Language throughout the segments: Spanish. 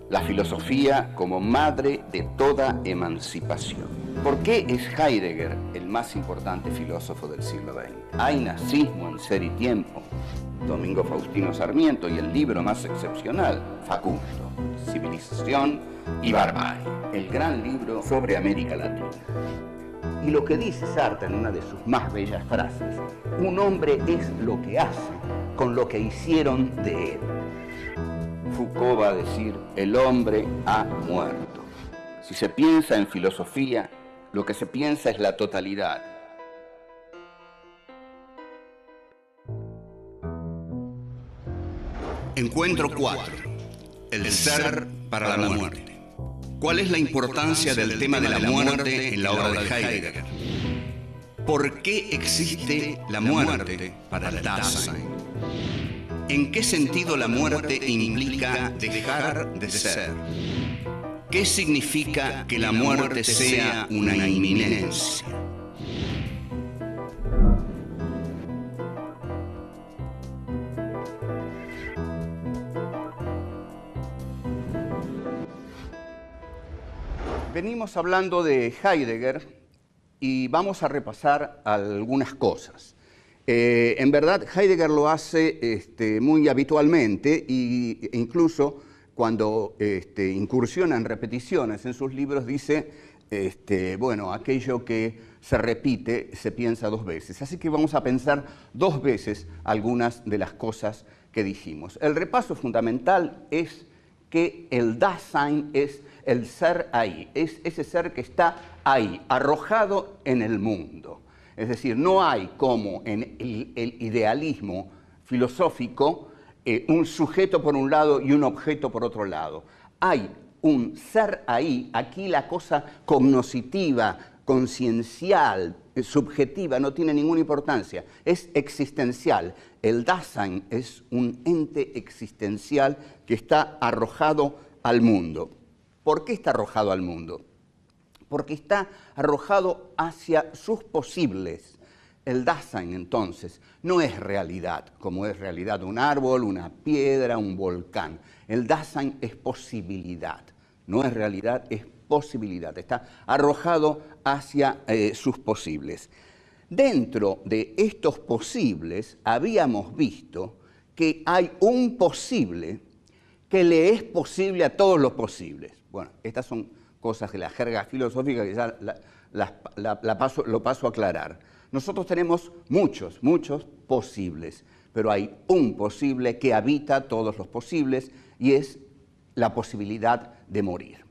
la filosofía como madre de toda emancipación. ¿Por qué es Heidegger el más importante filósofo del siglo XX? Hay nazismo en Ser y Tiempo, Domingo Faustino Sarmiento, y el libro más excepcional, Facundo, Civilización y Barbarie, el gran libro sobre América Latina. Y lo que dice Sartre en una de sus más bellas frases: un hombre es lo que hace con lo que hicieron de él. Foucault va a decir: el hombre ha muerto. Si se piensa en filosofía, lo que se piensa es la totalidad. Encuentro 4. El ser para la muerte. ¿Cuál es la importancia del tema de la muerte en la obra de Heidegger? ¿Por qué existe la muerte para el Dasein? ¿En qué sentido la muerte implica dejar de ser? ¿Qué significa que la muerte sea una inminencia? Venimos hablando de Heidegger y vamos a repasar algunas cosas. En verdad, Heidegger lo hace muy habitualmente e incluso cuando incursiona en repeticiones en sus libros dice, bueno, aquello que se repite se piensa dos veces. Así que vamos a pensar dos veces algunas de las cosas que dijimos. El repaso fundamental es que el Dasein es el ser ahí, es ese ser que está ahí, arrojado en el mundo. Es decir, no hay como en el idealismo filosófico un sujeto por un lado y un objeto por otro lado. Hay un ser ahí, aquí la cosa cognoscitiva, conciencial, subjetiva, no tiene ninguna importancia, es existencial. El Dasein es un ente existencial que está arrojado al mundo. ¿Por qué está arrojado al mundo? Porque está arrojado hacia sus posibles. El Dasein, entonces, no es realidad, como es realidad un árbol, una piedra, un volcán. El Dasein es posibilidad, no es realidad, es posibilidad. Está arrojado hacia sus posibles. Dentro de estos posibles habíamos visto que hay un posible que le es posible a todos los posibles. Bueno, estas son cosas de la jerga filosófica que ya lo paso a aclarar. Nosotros tenemos muchos posibles, pero hay un posible que habita todos los posibles y es la posibilidad de morir.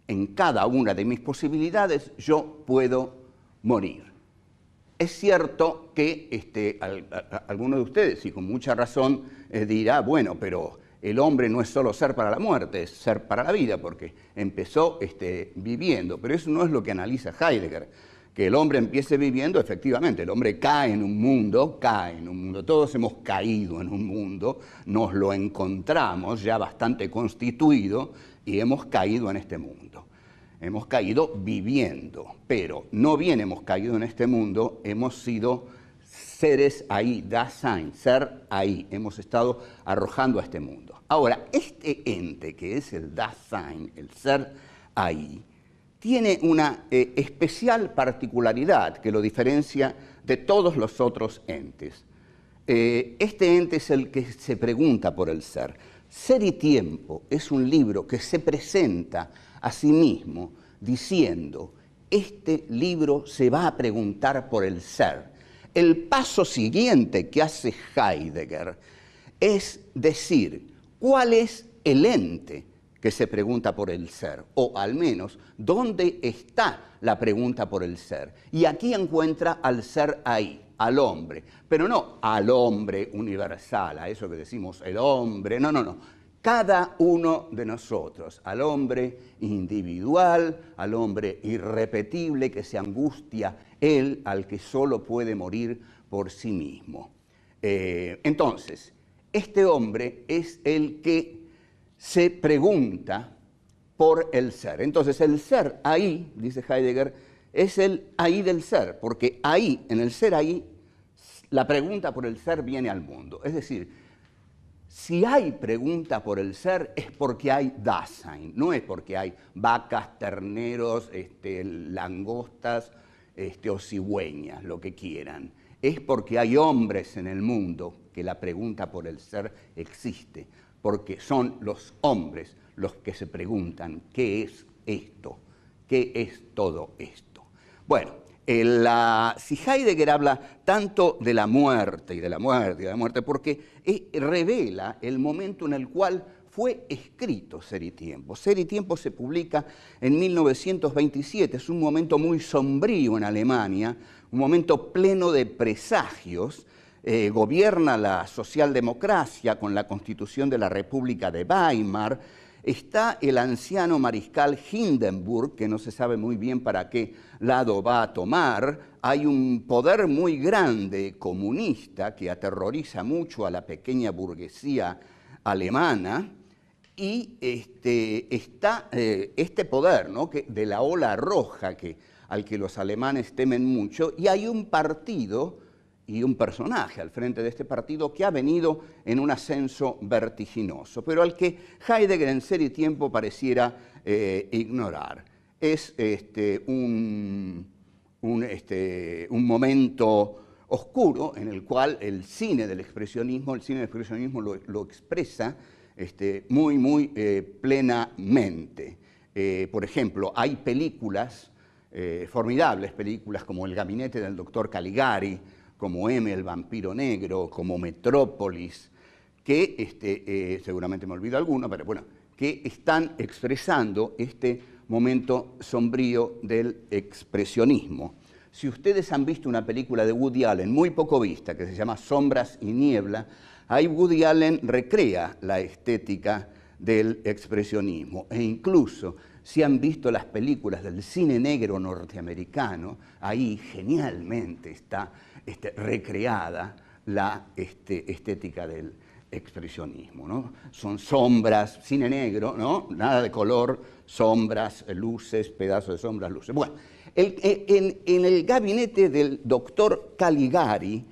En cada una de mis posibilidades yo puedo morir. Es cierto que alguno de ustedes, y con mucha razón, dirá, bueno, pero el hombre no es solo ser para la muerte, es ser para la vida, porque empezó viviendo. Pero eso no es lo que analiza Heidegger. Que el hombre empiece viviendo, efectivamente, el hombre cae en un mundo, todos hemos caído en un mundo, nos lo encontramos ya bastante constituido y hemos caído en este mundo. Hemos caído viviendo, pero no bien hemos caído en este mundo, hemos sido seres ahí, Dasein, ser ahí, hemos estado arrojando a este mundo. Ahora, este ente que es el Dasein, el ser ahí, tiene una especial particularidad que lo diferencia de todos los otros entes. Este ente es el que se pregunta por el ser. Ser y Tiempo es un libro que se presenta a sí mismo diciendo, este libro se va a preguntar por el ser. El paso siguiente que hace Heidegger es decir, ¿cuál es el ente que se pregunta por el ser? O al menos, ¿dónde está la pregunta por el ser? Y aquí encuentra al ser ahí, al hombre, pero no al hombre universal, a eso que decimos el hombre, no. Cada uno de nosotros, al hombre individual, al hombre irrepetible que se angustia él, al que solo puede morir por sí mismo. Entonces, este hombre es el que se pregunta por el ser. Entonces, el ser ahí, dice Heidegger, es el ahí del ser, porque ahí, en el ser ahí, la pregunta por el ser viene al mundo. Es decir, Si hay pregunta por el ser, es porque hay Dasein, no es porque hay vacas, terneros, langostas o cigüeñas, lo que quieran. Es porque hay hombres en el mundo que la pregunta por el ser existe, porque son los hombres los que se preguntan ¿qué es esto? ¿Qué es todo esto? Bueno, si Heidegger habla tanto de la muerte y de la muerte y de la muerte, porque revela el momento en el cual fue escrito Ser y Tiempo. Ser y Tiempo se publica en 1927, es un momento muy sombrío en Alemania, un momento pleno de presagios. Gobierna la socialdemocracia con la constitución de la República de Weimar. Está el anciano mariscal Hindenburg, que no se sabe muy bien para qué lado va a tomar. Hay un poder muy grande comunista que aterroriza mucho a la pequeña burguesía alemana. Y está este poder, ¿no?, de la ola roja al que los alemanes temen mucho. Y hay un partido y un personaje al frente de este partido que ha venido en un ascenso vertiginoso, pero al que Heidegger en Ser y Tiempo pareciera ignorar. Es un momento oscuro en el cual el cine del expresionismo lo expresa muy plenamente. Por ejemplo, hay películas, formidables películas como El gabinete del doctor Caligari, como M, el vampiro negro, como Metrópolis, que seguramente me olvido alguno, pero bueno, que están expresando este momento sombrío del expresionismo. Si ustedes han visto una película de Woody Allen, muy poco vista, que se llama Sombras y Niebla, ahí Woody Allen recrea la estética del expresionismo. E incluso, si han visto las películas del cine negro norteamericano, ahí genialmente está recreada la estética del expresionismo, ¿no? Son sombras, cine negro, ¿no? Nada de color, sombras, luces, pedazos de sombras, luces. Bueno, en el gabinete del doctor Caligari,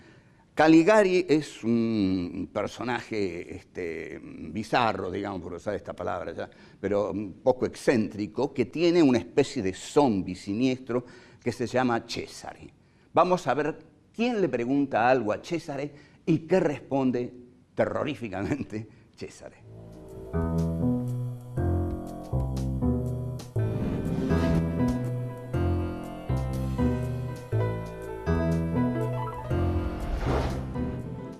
Caligari es un personaje bizarro, digamos, por usar esta palabra ya, pero un poco excéntrico, que tiene una especie de zombi siniestro que se llama Cesare. Vamos a ver quién le pregunta algo a Cesare y qué responde terroríficamente Cesare.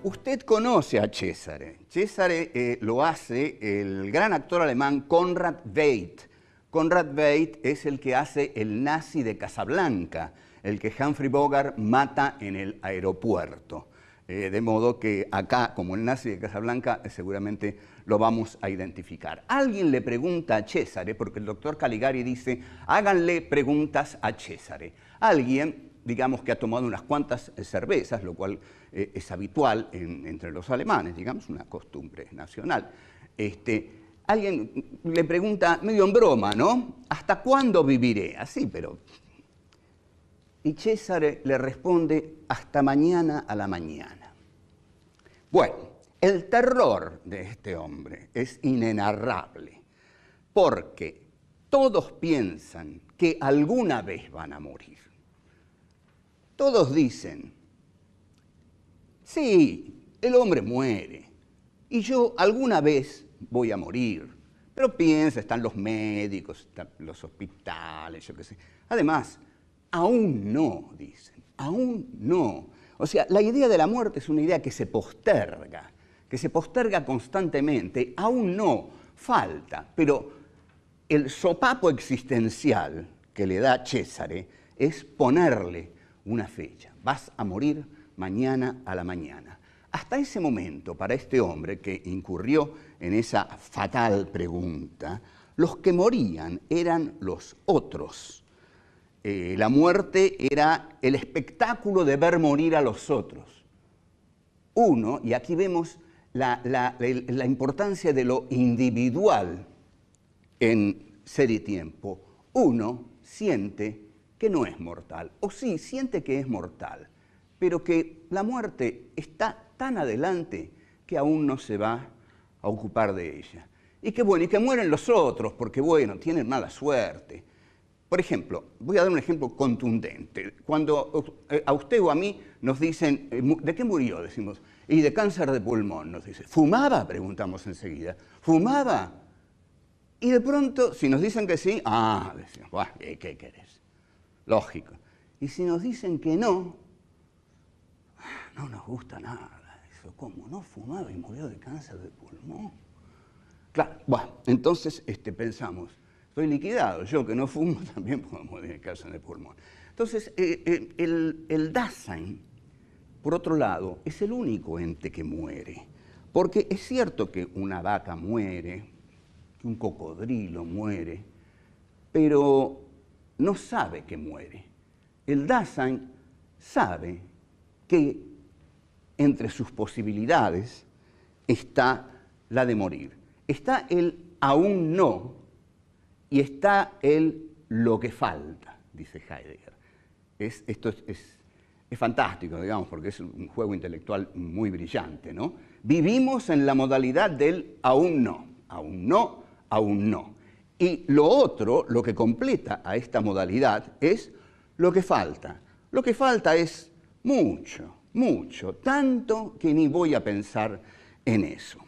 Usted conoce a Cesare. Cesare lo hace el gran actor alemán Conrad Veidt. Conrad Veidt es el que hace el nazi de Casablanca, el que Humphrey Bogart mata en el aeropuerto. De modo que acá, como el nazi de Casablanca, seguramente lo vamos a identificar. Alguien le pregunta a Cesare, porque el doctor Caligari dice, háganle preguntas a Cesare. Alguien, digamos que ha tomado unas cuantas cervezas, lo cual es habitual entre los alemanes, digamos, una costumbre nacional. Alguien le pregunta, medio en broma, ¿no? ¿Hasta cuándo viviré? Así, pero... Y Cesare le responde, hasta mañana a la mañana. Bueno, el terror de este hombre es inenarrable, porque todos piensan que alguna vez van a morir. Todos dicen, sí, el hombre muere, y yo alguna vez voy a morir. Pero piensa, están los médicos, están los hospitales, yo qué sé. Además, aún no, dicen, aún no. O sea, la idea de la muerte es una idea que se posterga constantemente, aún no, falta. Pero el sopapo existencial que le da Cesare es ponerle una fecha. Vas a morir mañana a la mañana. Hasta ese momento, para este hombre que incurrió en esa fatal pregunta, los que morían eran los otros. La muerte era el espectáculo de ver morir a los otros. Uno, y aquí vemos la importancia de lo individual en Ser y Tiempo, uno siente que no es mortal, o sí, siente que es mortal, pero que la muerte está tan adelante que aún no se va a ocupar de ella. Y que bueno, y que mueren los otros, porque bueno, tienen mala suerte. Por ejemplo, voy a dar un ejemplo contundente. Cuando a usted o a mí nos dicen, ¿de qué murió? Decimos, y de cáncer de pulmón, nos dice. ¿Fumaba? Preguntamos enseguida. ¿Fumaba? Y de pronto, si nos dicen que sí, decimos, ¿qué querés? Lógico. Y si nos dicen que no, no nos gusta nada. Eso, ¿cómo? ¿No fumaba y murió de cáncer de pulmón? Claro, bueno, entonces pensamos, estoy liquidado, yo que no fumo también puedo morir de cáncer de pulmón. Entonces, el Dasein, por otro lado, es el único ente que muere. Porque es cierto que una vaca muere, que un cocodrilo muere, pero no sabe que muere. El Dasein sabe que entre sus posibilidades está la de morir. Está el aún no y está el lo que falta, dice Heidegger. Esto es fantástico, digamos, porque es un juego intelectual muy brillante, ¿no? Vivimos en la modalidad del aún no, aún no, aún no. Y lo otro, lo que completa a esta modalidad, es lo que falta. Lo que falta es mucho, mucho, tanto que ni voy a pensar en eso.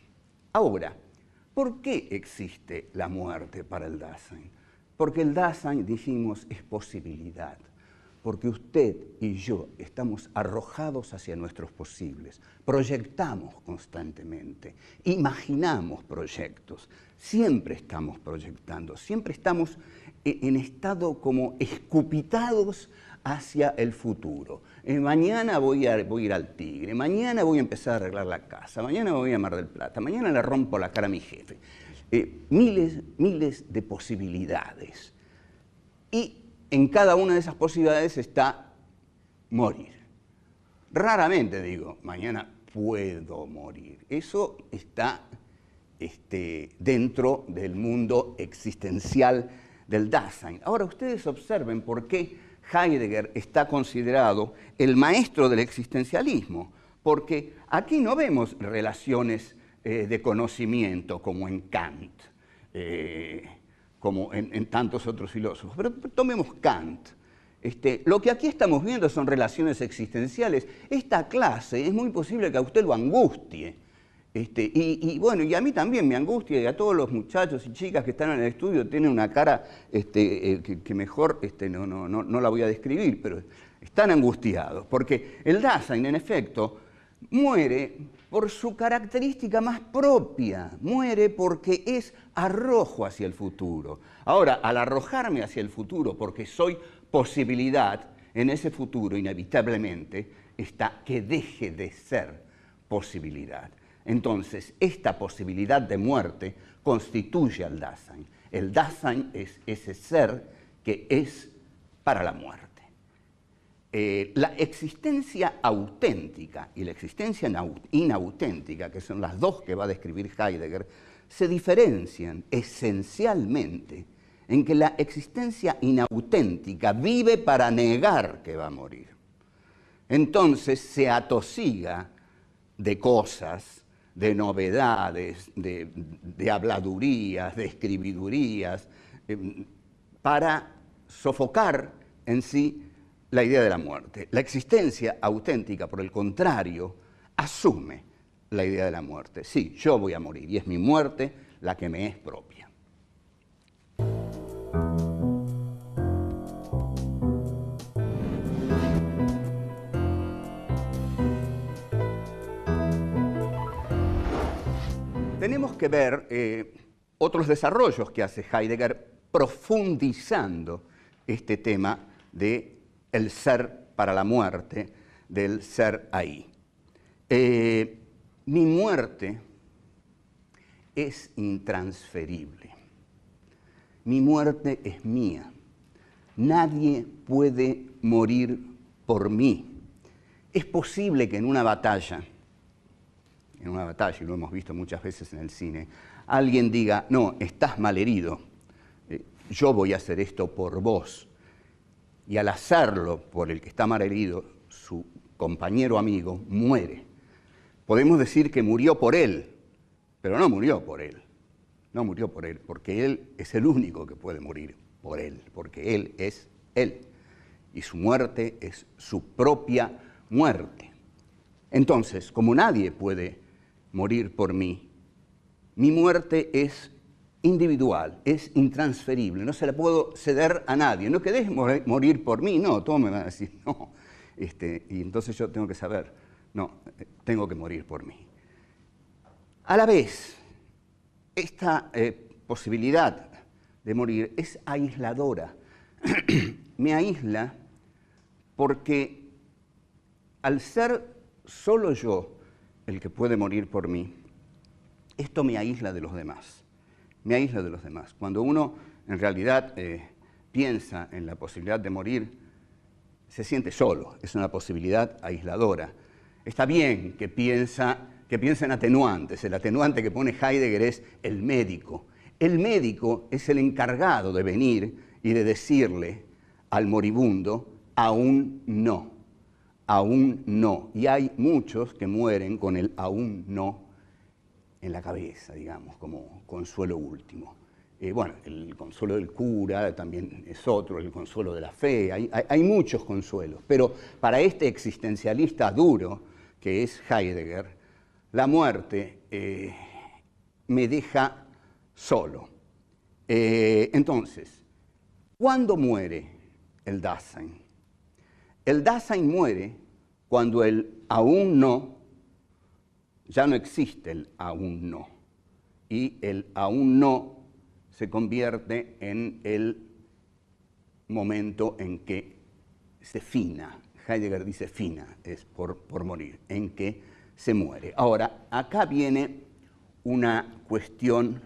Ahora, ¿por qué existe la muerte para el Dasein? Porque el Dasein, dijimos, es posibilidad. Porque usted y yo estamos arrojados hacia nuestros posibles, proyectamos constantemente, imaginamos proyectos, siempre estamos proyectando, siempre estamos en estado como escupitados hacia el futuro. Mañana voy a ir al Tigre, mañana voy a empezar a arreglar la casa, mañana voy a Mar del Plata, mañana le rompo la cara a mi jefe. Miles de posibilidades. Y en cada una de esas posibilidades está morir. Raramente digo, mañana puedo morir. Eso está dentro del mundo existencial del Dasein. Ahora, ustedes observen por qué Heidegger está considerado el maestro del existencialismo, porque aquí no vemos relaciones de conocimiento como en Kant, como en tantos otros filósofos. Pero tomemos Kant. Lo que aquí estamos viendo son relaciones existenciales. Esta clase es muy posible que a usted lo angustie. Bueno, y a mí también me angustia, y a todos los muchachos y chicas que están en el estudio tienen una cara que mejor no la voy a describir, pero están angustiados, porque el Dasein, en efecto, muere por su característica más propia, muere porque es arrojo hacia el futuro. Ahora, al arrojarme hacia el futuro porque soy posibilidad, en ese futuro inevitablemente está que deje de ser posibilidad. Entonces, esta posibilidad de muerte constituye al Dasein. El Dasein es ese ser que es para la muerte. La existencia auténtica y la existencia inauténtica, que son las dos que va a describir Heidegger, se diferencian esencialmente en que la existencia inauténtica vive para negar que va a morir. Entonces se atosiga de cosas, de novedades, de habladurías, de escribidurías, para sofocar en sí la idea de la muerte. La existencia auténtica, por el contrario, asume la idea de la muerte. Sí, yo voy a morir y es mi muerte la que me es propia. Tenemos que ver otros desarrollos que hace Heidegger profundizando este tema de el ser para la muerte, del ser ahí. Mi muerte es intransferible. Mi muerte es mía. Nadie puede morir por mí. Es posible que en una batalla, y lo hemos visto muchas veces en el cine, alguien diga, no, estás malherido, yo voy a hacer esto por vos. Y al hacerlo por el que está malherido, su compañero amigo muere. Podemos decir que murió por él, pero no murió por él. No murió por él, porque él es el único que puede morir por él, porque él es él. Y su muerte es su propia muerte. Entonces, como nadie puede morir por mí, mi muerte es individual, es intransferible, no se la puedo ceder a nadie. No querés morir por mí, no, todos me van a decir, no. Y entonces yo tengo que saber, no, tengo que morir por mí. A la vez, esta posibilidad de morir es aisladora. Me aísla porque al ser solo yo el que puede morir por mí, esto me aísla de los demás. Me aísla de los demás. Cuando uno en realidad piensa en la posibilidad de morir, se siente solo. Es una posibilidad aisladora. Está bien que piensa en atenuantes. El atenuante que pone Heidegger es el médico. El médico es el encargado de venir y de decirle al moribundo, aún no, aún no. Y hay muchos que mueren con el aún no en la cabeza, digamos, como consuelo último. Bueno, el consuelo del cura también es otro, el consuelo de la fe, hay muchos consuelos, pero para este existencialista duro, que es Heidegger, la muerte me deja solo. Entonces, ¿cuándo muere el Dasein? El Dasein muere cuando el aún no, ya no existe el aún no, y el aún no se convierte en el momento en que se fina. Heidegger dice fina, es por morir, en que se muere. Ahora, acá viene una cuestión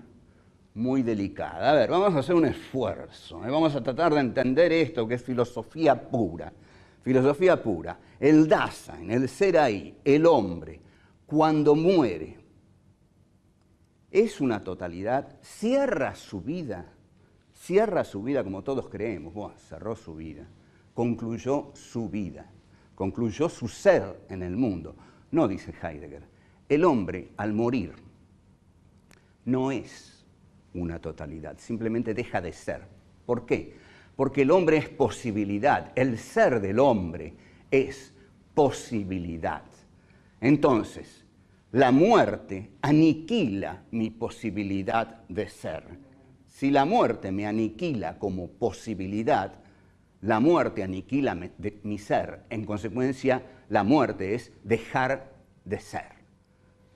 muy delicada. A ver, vamos a hacer un esfuerzo, vamos a tratar de entender esto que es filosofía pura. Filosofía pura. El Dasein, el ser ahí, el hombre, cuando muere, es una totalidad, cierra su vida como todos creemos. Bueno, cerró su vida, concluyó su ser en el mundo. No, dice Heidegger, el hombre al morir no es una totalidad, simplemente deja de ser. ¿Por qué? Porque el hombre es posibilidad, el ser del hombre es posibilidad. Entonces, la muerte aniquila mi posibilidad de ser. Si la muerte me aniquila como posibilidad, la muerte aniquila mi ser. En consecuencia, la muerte es dejar de ser.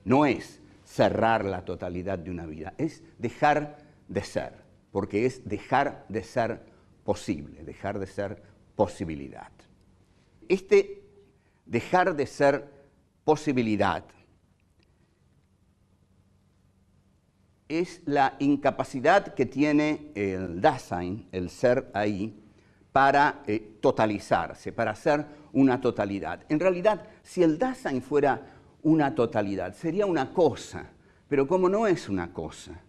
No es cerrar la totalidad de una vida, es dejar de ser, porque es dejar de ser posible, dejar de ser posibilidad. Este dejar de ser posibilidad es la incapacidad que tiene el Dasein, el ser ahí, para totalizarse, para ser una totalidad. En realidad, si el Dasein fuera una totalidad, sería una cosa, pero como no es una cosa,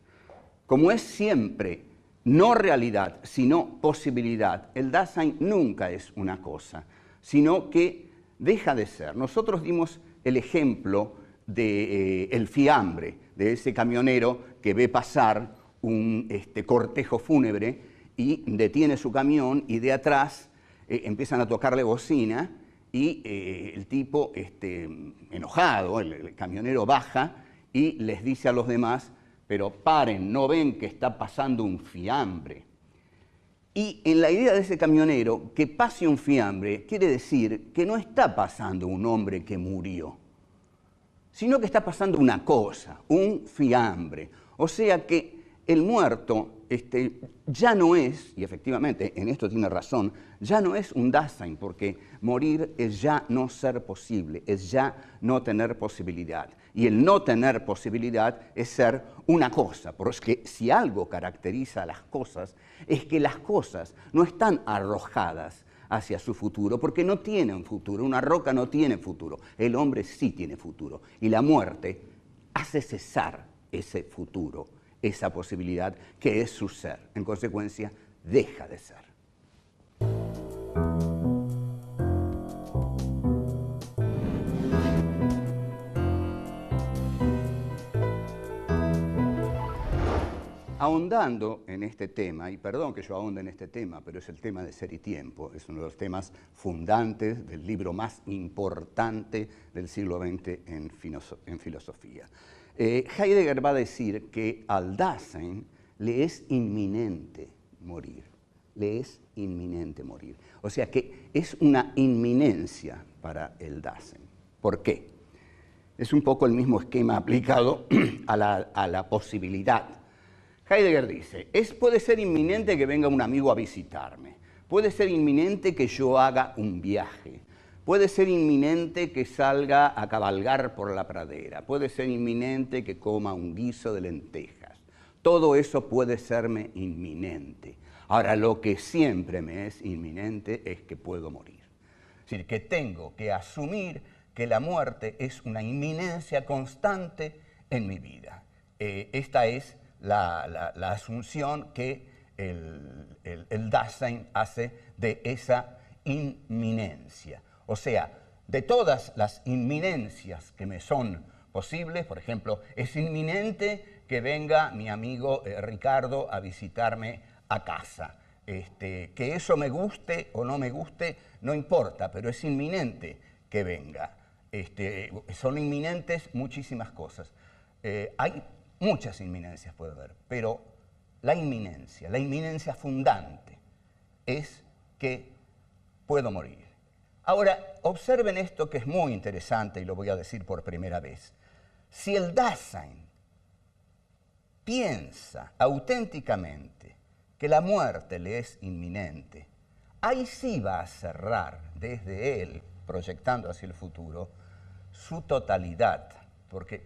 como es siempre no realidad, sino posibilidad, el Dasein nunca es una cosa, sino que deja de ser. Nosotros dimos el ejemplo del fiambre, de ese camionero que ve pasar un cortejo fúnebre y detiene su camión y de atrás empiezan a tocarle bocina y el tipo enojado, el camionero baja y les dice a los demás, pero paren, ¿no ven que está pasando un fiambre? Y en la idea de ese camionero, que pase un fiambre quiere decir que no está pasando un hombre que murió, sino que está pasando una cosa, un fiambre. O sea que el muerto ya no es, y efectivamente en esto tiene razón, ya no es un Dasein, porque morir es ya no ser posible, es ya no tener posibilidad. Y el no tener posibilidad es ser una cosa, porque si algo caracteriza a las cosas, es que las cosas no están arrojadas hacia su futuro, porque no tienen futuro. Una roca no tiene futuro, el hombre sí tiene futuro. Y la muerte hace cesar ese futuro, esa posibilidad que es su ser. En consecuencia, deja de ser. ahondando en este tema, y perdón que yo ahonde en este tema, pero es el tema de Ser y Tiempo, es uno de los temas fundantes del libro más importante del siglo XX en filosofía. Heidegger va a decir que al Dasein le es inminente morir, le es inminente morir. O sea que es una inminencia para el Dasein. ¿Por qué? Es un poco el mismo esquema aplicado a la posibilidad. Heidegger dice, puede ser inminente que venga un amigo a visitarme, puede ser inminente que yo haga un viaje, puede ser inminente que salga a cabalgar por la pradera, puede ser inminente que coma un guiso de lentejas. Todo eso puede serme inminente. Ahora, lo que siempre me es inminente es que puedo morir. Es decir, que tengo que asumir que la muerte es una inminencia constante en mi vida. Esta es la asunción que el Dasein hace de esa inminencia. O sea, de todas las inminencias que me son posibles, por ejemplo, es inminente que venga mi amigo Ricardo a visitarme a casa. Que eso me guste o no me guste, no importa, pero es inminente que venga. Son inminentes muchísimas cosas. Hay muchas inminencias, puede haber, pero la inminencia fundante es que puedo morir. Ahora, observen esto que es muy interesante y lo voy a decir por primera vez. Si el Dasein piensa auténticamente que la muerte le es inminente, ahí sí va a cerrar desde él, proyectando hacia el futuro, su totalidad,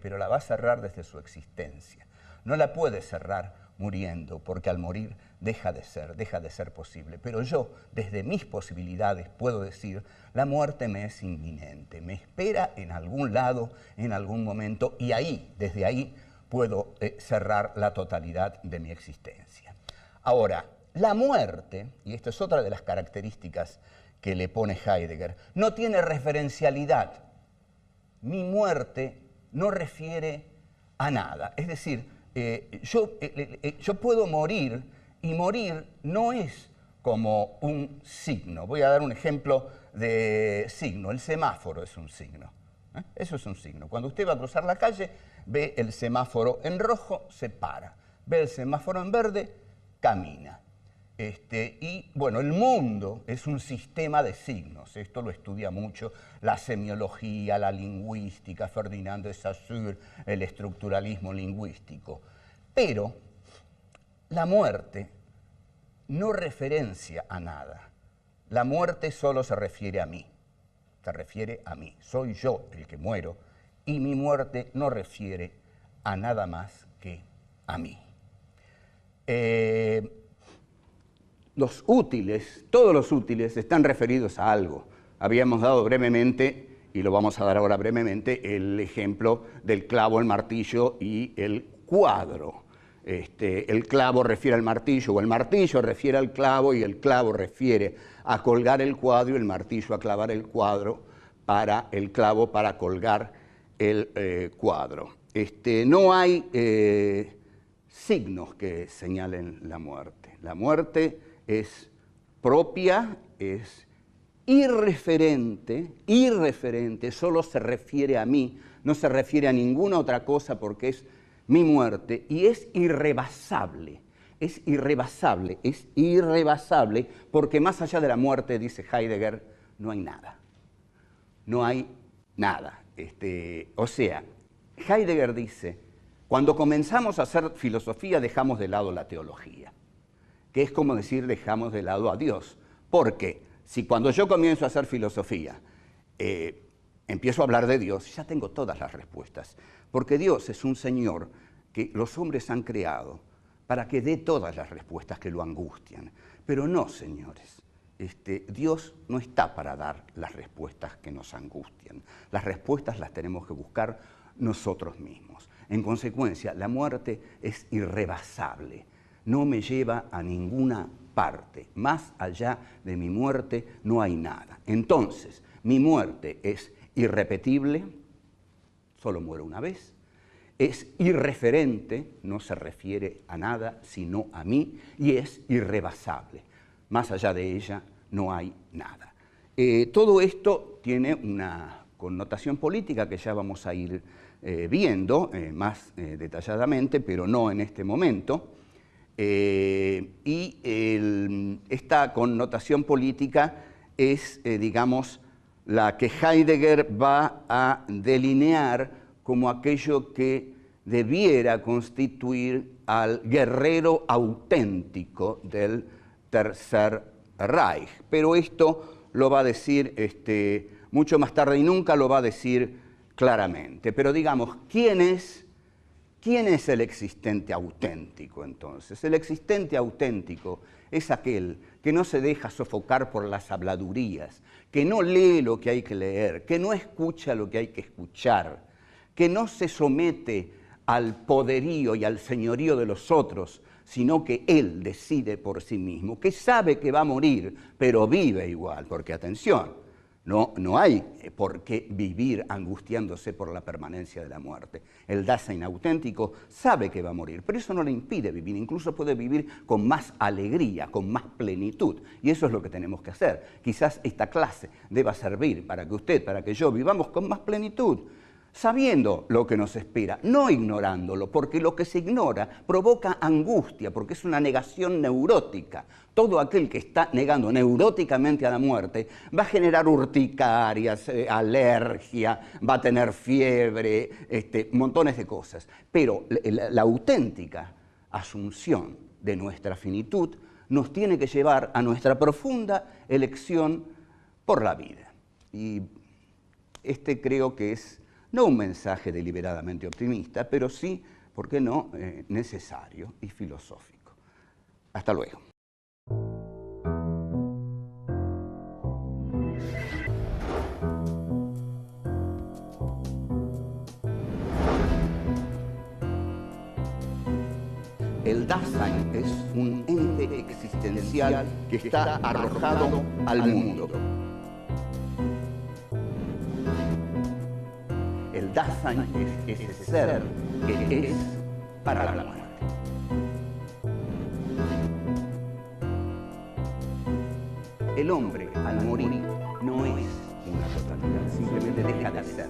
pero la va a cerrar desde su existencia. No la puede cerrar muriendo, porque al morir deja de ser posible. Pero yo, desde mis posibilidades, puedo decir, la muerte me es inminente, me espera en algún lado, en algún momento, y ahí, desde ahí, puedo cerrar la totalidad de mi existencia. Ahora, la muerte, y esto es otra de las características que le pone Heidegger, no tiene referencialidad. Mi muerte no refiere a nada. Es decir, yo puedo morir, y morir no es como un signo. Voy a dar un ejemplo de signo. El semáforo es un signo. Eso es un signo. Cuando usted va a cruzar la calle, ve el semáforo en rojo, se para. Ve el semáforo en verde, camina. Y bueno, el mundo es un sistema de signos. Esto lo estudia mucho la semiología, la lingüística, Ferdinand de Saussure, el estructuralismo lingüístico. Pero la muerte no referencia a nada. La muerte solo se refiere a mí. Se refiere a mí. Soy yo el que muero y mi muerte no refiere a nada más que a mí. Los útiles, todos los útiles están referidos a algo. Habíamos dado brevemente, y lo vamos a dar ahora brevemente, el ejemplo del clavo, el martillo y el cuadro. El clavo refiere al martillo, o el martillo refiere al clavo, y el clavo refiere a colgar el cuadro, y el martillo a clavar el cuadro para el clavo para colgar el cuadro. No hay signos que señalen la muerte. La muerte es propia, es irreferente, solo se refiere a mí, no se refiere a ninguna otra cosa porque es mi muerte, y es irrebasable porque más allá de la muerte, dice Heidegger, no hay nada. No hay nada. O sea, Heidegger dice, cuando comenzamos a hacer filosofía dejamos de lado la teología, que es como decir dejamos de lado a Dios. Porque si cuando yo comienzo a hacer filosofía empiezo a hablar de Dios, ya tengo todas las respuestas. Porque Dios es un Señor que los hombres han creado para que dé todas las respuestas que lo angustian. Pero no, señores, Dios no está para dar las respuestas que nos angustian. Las respuestas las tenemos que buscar nosotros mismos. En consecuencia, la muerte es irrebasable. No me lleva a ninguna parte. Más allá de mi muerte no hay nada. Entonces, mi muerte es irrepetible, solo muero una vez, Es irreferente, no se refiere a nada sino a mí, y es irrebasable. Más allá de ella no hay nada. Todo esto tiene una connotación política que ya vamos a ir viendo más detalladamente, pero no en este momento. Esta connotación política es, digamos, la que Heidegger va a delinear como aquello que debiera constituir al guerrero auténtico del Tercer Reich. Pero esto lo va a decir mucho más tarde y nunca lo va a decir claramente. Pero digamos, ¿quién es el existente auténtico entonces? El existente auténtico es aquel que no se deja sofocar por las habladurías, que no lee lo que hay que leer, que no escucha lo que hay que escuchar, que no se somete al poderío y al señorío de los otros, sino que él decide por sí mismo, que sabe que va a morir, pero vive igual, porque atención, no hay por qué vivir angustiándose por la permanencia de la muerte. El Dasein auténtico sabe que va a morir, pero eso no le impide vivir, incluso puede vivir con más alegría, con más plenitud, y eso es lo que tenemos que hacer. Quizás esta clase deba servir para que usted, para que yo vivamos con más plenitud, sabiendo lo que nos espera, no ignorándolo, porque lo que se ignora provoca angustia, porque es una negación neurótica. Todo aquel que está negando neuróticamente a la muerte va a generar urticarias, alergia, va a tener fiebre, montones de cosas. Pero la auténtica asunción de nuestra finitud nos tiene que llevar a nuestra profunda elección por la vida. Y creo que es no un mensaje deliberadamente optimista, pero sí, ¿por qué no?, necesario y filosófico. Hasta luego. El Dasein es un ente existencial que está arrojado al mundo. El Dasein es ese ser que es para la muerte. El hombre, al morir, no es una totalidad, simplemente deja de ser.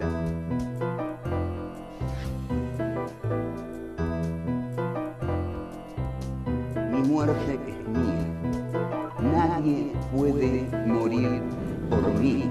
Mi muerte es mía. Nadie puede morir por mí.